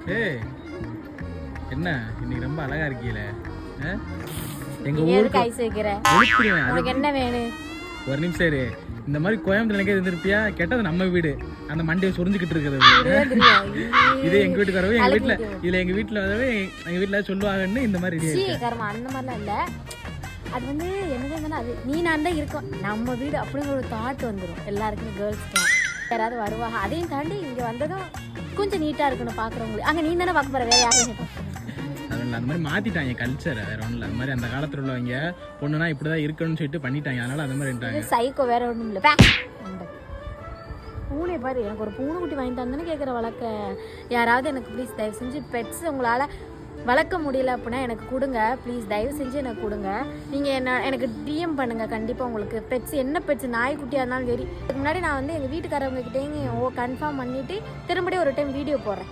ஏய் என்ன இன்னைக்கு ரொம்ப அழகா இருக்கீல. எங்க ஊருக்கு ஐஸ் வைக்கிறேன். உனக்கு என்ன வேணும்? ஒரு நிமிஷம் இரு. இந்த மாதிரி கோயம்புத்தூர் எனக்கே இருந்திருப்பியா? கேட்டது நம்ம வீடு அந்த மண்டையை சொரிஞ்சுக்கிட்டு இருக்கிறது. இது எங்க வீட்டுக்கு வரவே எங்க வீட்டுல இதுல எங்க வீட்டுல வரவே எங்க வீட்டுல சொல்லுவாங்கன்னு இந்த மாதிரி அந்த மாதிரிலாம் இல்ல. அது வந்து என்னது அது நீ நான் தான் இருக்கோம் நம்ம வீடு அப்படிங்கிற ஒரு தாட் வந்துடும் எல்லாருக்குமே. கேர்ள்ஸ்க்கு யாராவது வருவாங்க. அதையும் தாண்டி இங்க வந்ததும் கொஞ்சம் நீட்டா இருக்கணும் பாக்குறவங்களுக்கு. அங்க நீ தானே பார்க்க போற, வேற யாரையும் அந்த மாதிரி மாத்திட்டாங்க கல்ச்சரை. வேற ஒண்ணும் இல்ல. அந்த மாதிரி அந்த காலத்துல உள்ளவங்க பொண்ணுனா இப்படிதான் இருக்கணும்னு சொல்லிட்டு பண்ணிட்டாங்க. அதனால அந்த மாதிரி சைக்கோ வேற ஒண்ணும் இல்ல. பூனை பாரு, எனக்கு ஒரு பூனை குட்டி வாங்கி தானே கேட்குற வளர்க்க. யாராவது எனக்கு ப்ளீஸ் தயவு செஞ்சு பெட்ஸ் உங்களால் வளர்க்க முடியல அப்படின்னா எனக்கு கொடுங்க ப்ளீஸ், தயவு செஞ்சு எனக்கு கொடுங்க. நீங்கள் எனக்கு டிஎம் பண்ணுங்கள். கண்டிப்பாக உங்களுக்கு பெட்ஸ் என்ன பெட்ஸ் நாய்க்குட்டியாக இருந்தாலும் சரி. இதுக்கு முன்னாடி நான் வந்து எங்கள் வீட்டுக்காரவங்க கிட்டேயும் கன்ஃபார்ம் பண்ணிவிட்டு திரும்படியும் ஒரு டைம் வீடியோ போடுறேன்.